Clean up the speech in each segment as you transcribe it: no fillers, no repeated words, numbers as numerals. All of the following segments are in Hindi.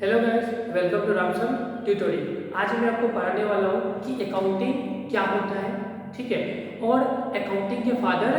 Hello guys, welcome to Ramson tutorial. आज मैं आपको पढ़ाने वाला हूँ कि अकाउंटिंग क्या होता है, ठीक है। और अकाउंटिंग के फादर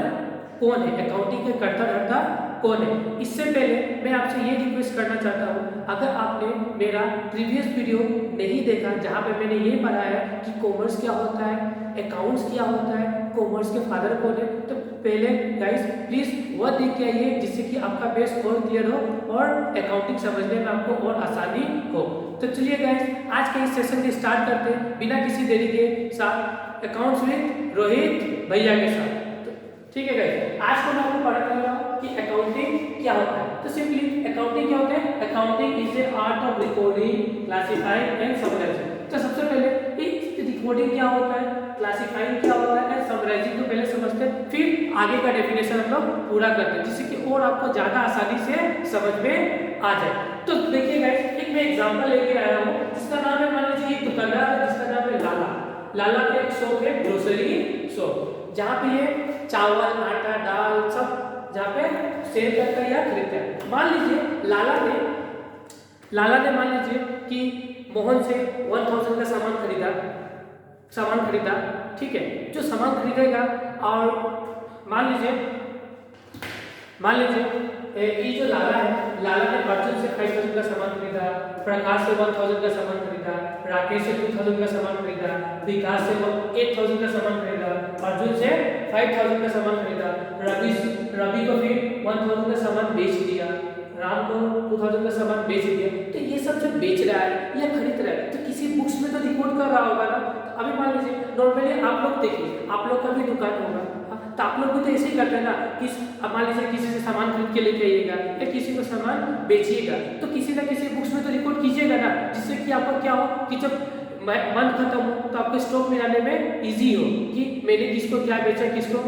कौन है, अकाउंटिंग के कर्ता धर्ता कौन है। इससे पहले मैं आपसे ये रिक्वेस्ट करना चाहता हूँ, अगर आपने मेरा प्रीवियस वीडियो नहीं देखा जहाँ पे मैंने ये पढ़ाया है कि कॉमर्स क्या होता है, अकाउंट्स क्या होता है, कॉमर्स के फादर कौन है, तो पहले गाइस प्लीज वह देख के आइए, जिससे कि आपका बेस और क्लियर हो और अकाउंटिंग समझने में आपको और आसानी हो। तो चलिए गाइस, आज के इस सेशन को स्टार्ट करते हैं बिना किसी देरी के साथ, अकाउंट्स विद रोहित भैया के साथ। तो ठीक है गाइस, आज को मैं आपको पढ़ाने वाला हूँ कि अकाउंटिंग क्या होता है। तो सिंपली अकाउंटिंग क्या होता है, accounting is a art of recording, classifying and summarising. तो सबसे पहले रिकॉर्डिंग क्या होता है, क्लासिफाइंग क्या होता है, समराइजिंग को पहले समझते हैं, फिर आगे का डेफिनेशन हम लोग पूरा करते हैं, जिससे कि और आपको ज्यादा आसानी से समझ में आ जाए। तो देखिए गाइस, एक मैं एग्जांपल लेके आया हूँ जिसका नाम है, मान लीजिए एक दुकानदार है जिसका नाम है लाला। लाला का एक शॉप है, ग्रोसरी शॉप, जहाँ पे ये चावल आटा दाल सब जहाँ पे सेल करता है या खरीदता है। मान लीजिए लाला ने मान लीजिए कि मोहन से 1000 का सामान खरीदा, ठीक है। जो सामान खरीदेगा और मान लीजिए ये जो लाला है, लाला ने अर्जुन से 5000 का सामान खरीदा, प्रकाश से 1000 का सामान खरीदा, राकेश से 2000 का सामान खरीदा, विकास से 8000 का सामान खरीदा, अर्जुन से 5000 का सामान खरीदा, रवि को फिर 1000 का सामान बेच दिया, राम को 2000 का सामान बेच दिया। तो ये सब जब बेच रहा है या खरीद रहा है तो किसी बुक्स में तो रिकॉर्ड कर रहा होगा ना। अभी मान लीजिए नॉर्मली आप लोग देखिए, आप लोग का भी दुकान होगा, तो आप लोग भी तो ऐसे ही करते हैं ना कि मान लीजिए किसी से सामान खरीद के लेके आइएगा या किसी को सामान बेचिएगा, तो किसी ना किसी बुक्स में तो रिकॉर्ड कीजिएगा ना, जिससे कि आपका क्या हो कि जब मंथ खत्म हो तो आपको स्टॉक मिलाने में इजी हो कि मैंने किसको क्या बेचा, किसको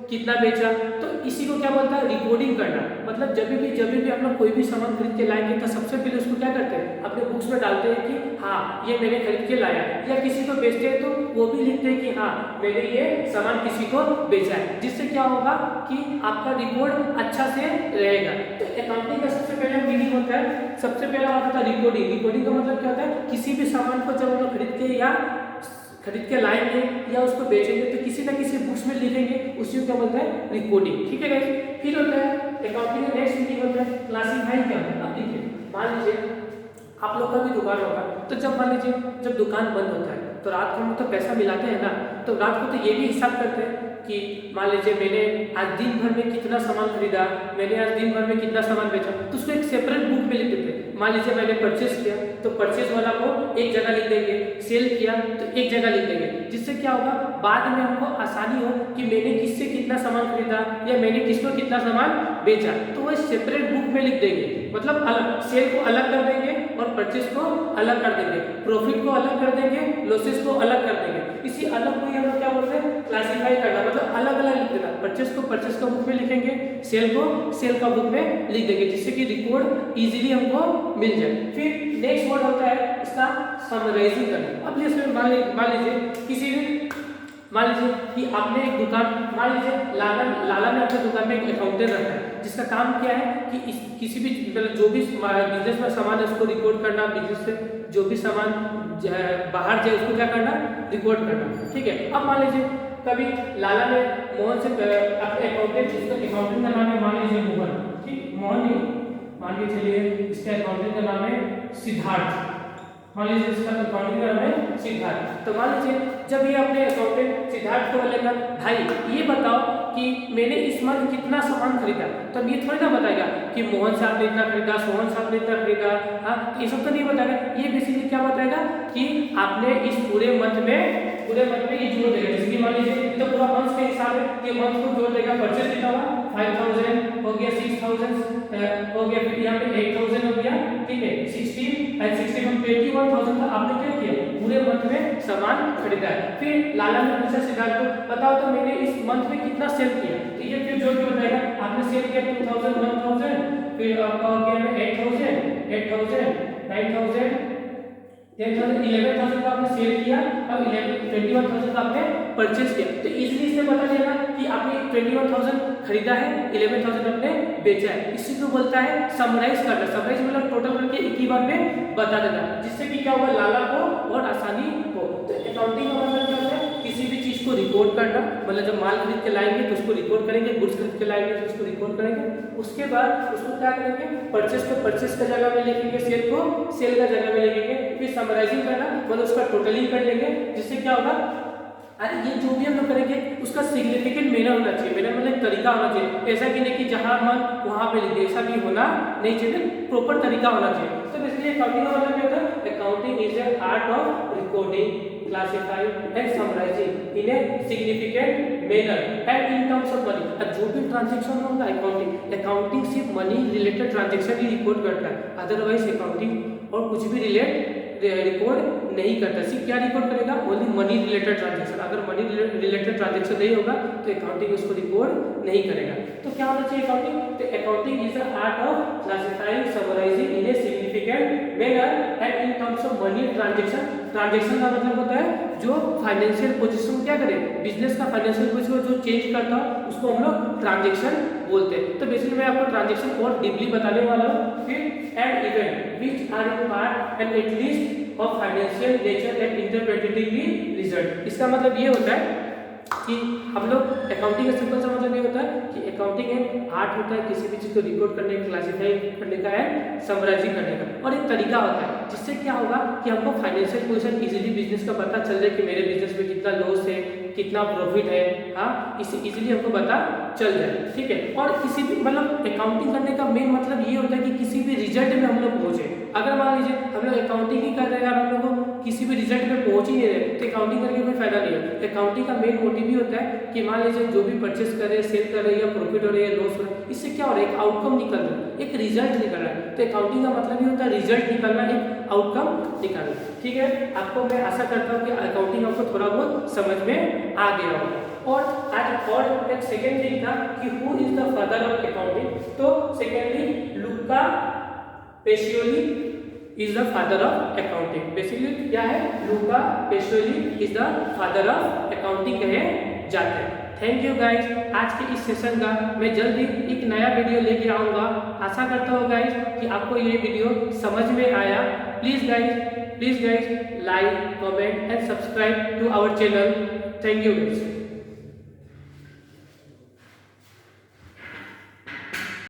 कितना बेचा। तो इसी को क्या बोलता है, रिकॉर्डिंग करना। मतलब जब भी आप लोग कोई भी सामान खरीद के लाएंगे तो सबसे पहले उसको क्या करते हैं, अपने बुक्स में डालते हैं कि हाँ ये मैंने खरीद के लाया, या किसी को बेचते हैं तो वो भी लिखते हैं कि हाँ मैंने ये सामान किसी को बेचा है, जिससे क्या होगा कि आपका रिकॉर्ड अच्छा से रहेगा। तो अकाउंटिंग का सबसे पहले मीनिंग होता है, सबसे पहला होता है रिकॉर्डिंग। रिकॉर्डिंग का मतलब क्या होता है, किसी भी सामान को जब हम लोग खरीद के लाएंगे या उसको बेचेंगे तो किसी ना किसी बुक्स में लिखेंगे, उसी को क्या बोलते हैं, रिकॉर्डिंग, ठीक है गाइस। फिर होता है अकाउंटिंग का नेक्स्ट मीनिंग होता है क्लासिफाई। क्या है, अब देखिए मान लीजिए आप लोग का भी दुकान होगा, तो जब मान लीजिए जब दुकान बंद होता है तो रात को हम तो पैसा मिलाते हैं ना, तो रात को तो ये भी हिसाब करते हैं कि मान लीजिए मैंने आज दिन भर में कितना सामान खरीदा, मैंने आज दिन भर में कितना सामान बेचा, तो उसको एक सेपरेट बुक में लिख देते हैं। मान लीजिए मैंने परचेस किया तो परचेस वाला को एक जगह लिख देंगे, सेल किया तो एक जगह लिख देंगे, जिससे क्या होगा बाद में हमको आसानी हो कि मैंने किससे कितना सामान खरीदा या मैंने किसको कितना सामान बेचा, तो वो सेपरेट बुक में लिख देंगे। मतलब अलग सेल को अलग कर देंगे और परचेस को अलग कर देंगे, प्रॉफिट को अलग कर देंगे, लॉसेस को अलग कर देंगे। इसी अलग को हम लोग क्या बोलते हैं, क्लासिफाई करना, मतलब अलग अलग लिख देना। परचेस को परचेस का बुक में लिखेंगे, सेल को सेल का बुक में लिख देंगे, जिससे कि रिकॉर्ड इजीली हमको मिल जाए। फिर नेक्स्ट वर्ड होता है इसका समराइजिंग करना। अब जैसे मान लीजिए कि आपने एक दुकान, मान लीजिए लाला ने अपने दुकान में एक अकाउंटेंट रखा है जिसका काम क्या है कि किसी भी मतलब जो भी बिजनेस में सामान है उसको रिकॉर्ड करना, बिजनेस से जो भी सामान बाहर जाए उसको क्या करना, रिकॉर्ड करना, ठीक है। अब मान लीजिए कभी लाला ने मोहन से अपने अकाउंटेंट, जिसका अकाउंटेंट का नाम है मान लीजिए मोहन, ठीक, मोहन नहीं मान के चलिए इसके अकाउंटेंट का नाम है सिद्धार्थ, मान लीजिए इसका अकाउंटिंग का नाम है सिद्धार्थ। तो मान लीजिए जब ये अपने अकाउंटेंट सिद्धार्थ को बोलेगा भाई ये बताओ कि मैंने इस मंथ कितना सामान खरीदा, तो ये थोड़ी ना बताएगा कि मोहन से आपने इतना खरीदा, सोहन से आपने इतना खरीदा, हाँ ये सब तो नहीं बताएगा। ये बेसिकली क्या बताएगा कि आपने इस पूरे मंथ में ये जोड़ देगा। जैसे कि मान लीजिए तो पूरा मंथ के हिसाब है कि मंथ को जोड़ देगा, परचेज कितना हुआ 5000 हो गया, 6000 हो गया, फिर यहाँ पे 8000 हो गया, ठीक है, 60 एंड 60 में 21000 का आपने क्या किया, पूरे मंथ में सामान खरीदा है। फिर लाला ने पूछा सिद्धार्थ को बताओ तो मैंने इस मंथ में कितना सेल किया, तो ये फिर जोड़ के बताएगा आपने सेल किया 2000 1000, फिर आपका हो गया 8000 9000 11,000 का आपने सेल किया और 21,000 का आपने परचेज किया, तो इजीली इससे पता चलेगा कि आपने 21,000 खरीदा है, 11,000 आपने बेचा है। इसी को बोलता है समराइज करना। समराइज मतलब टोटल करके एक ही बार में बता देना, जिससे कि क्या होगा, लाला को और आसानी हो। तो अकाउंटिंग का मतलब क्या होता है, किसी भी चीज को रिकॉर्ड करना, मतलब जब माल खरीद के लाएंगे तो उसको रिकॉर्ड करेंगे, गुड्स खरीद के लाएंगे तो उसको रिकॉर्ड करेंगे, उसके बाद उसको क्या करेंगे, परचेस को परचेस का जगह में लिखेंगे, सेल को सेल का जगह में लिखेंगे, फिर समराइजिंग करना मतलब उसका टोटलिंग कर लेंगे, जिससे क्या होगा, अरे ये जो भी हम लोग करेंगे उसका सिग्निफिकेंट मैनर होना चाहिए। मैनर मतलब तरीका होना चाहिए, ऐसा कि नहीं कि जहां मन वहां पे लिखे, ऐसा भी होना नहीं चाहिए, प्रॉपर तरीका होना चाहिए। तो बेसिकली अकाउंटिंग का मतलब क्या होता है, accounting is a art of recording, classifying and summarising in a significant manner and in terms of money. अब जो भी ट्रांजैक्शन होगा अकाउंटिंग सिर्फ मनी रिलेटेड ट्रांजैक्शन ही रिकॉर्ड करता है, अदरवाइज अकाउंटिंग और कुछ भी रिकॉर्ड नहीं करता। सिर्फ क्या रिकॉर्ड करेगा, ओनली मनी रिलेटेड ट्रांजैक्शन। अगर मनी रिलेटेड ट्रांजैक्शन नहीं होगा तो अकाउंटिंग उसको रिकॉर्ड नहीं करेगा। तो क्या होना चाहिए अकाउंटिंग, तो accounting is the art of classifying, summarising in a significant manner and in terms of money transaction. Transaction का मतलब होता है जो फाइनेंशियल पोजीशन क्या करे, बिजनेस का फाइनेंशियल पोजीशन जो चेंज करता है उसको हम लोग ट्रांजैक्शन बोलते हैं। तो बेसिकली मैं आपको ट्रांजैक्शन और डीपली बताने वाला हूँ। फिर and event which are in part and at least of financial nature and interpretatively result. इसका मतलब ये होता है कि हम लोग अकाउंटिंग का सिंपल सा मतलब ये होता है कि अकाउंटिंग एक आर्ट होता है किसी भी चीज को रिकॉर्ड करने का, क्लासिफाई करने का एंड समराइजिंग करने का, और एक तरीका होता है जिससे क्या होगा कि हमको फाइनेंशियल पोजीशन इजीली बिजनेस का पता चल जाए कि मेरे बिजनेस में कितना लॉस है, कितना प्रॉफिट है, हाँ, इसे इजीली हमको पता चल जाए, ठीक है। और किसी भी मतलब अकाउंटिंग करने का मेन मतलब ये होता है कि किसी भी रिजल्ट में हम लोग पहुंचे। अगर मान लीजिए हम लोग अकाउंटिंग ही कर रहे हैं और हम लोग को किसी भी रिजल्ट में पहुंच ही नहीं रहे तो अकाउंटिंग करके कोई फायदा नहीं है। अकाउंटिंग का मेन मोटिव ही होता है कि मान लीजिए जो भी परचेस कर रहे हैं, सेल कर रहे हैं, या प्रॉफिट हो रहा है या लॉस हो रहा है, इससे क्या हो रहा है, एक आउटकम निकल रहा है, एक रिजल्ट निकल रहा है। तो अकाउंटिंग का मतलब ही होता है रिजल्ट निकालना, एक आउटकम निकालना, ठीक है। आपको मैं आशा करता हूँ कि अकाउंटिंग आपको थोड़ा बहुत समझ में आ गया होगा। और आज और एक सेकेंड थिंग था कि who is the father of accounting. तो secondly Luca Pacioli is the father of accounting. Basically क्या है, Luca Pacioli is the father of accounting कहे जाते हैं। थैंक यू गाइस, आज के इस सेशन का मैं जल्दी एक नया वीडियो लेके आऊँगा। आशा करता हूँ गाइस कि आपको ये वीडियो समझ में आया। Please guys like, comment and subscribe to our channel. Thank you guys.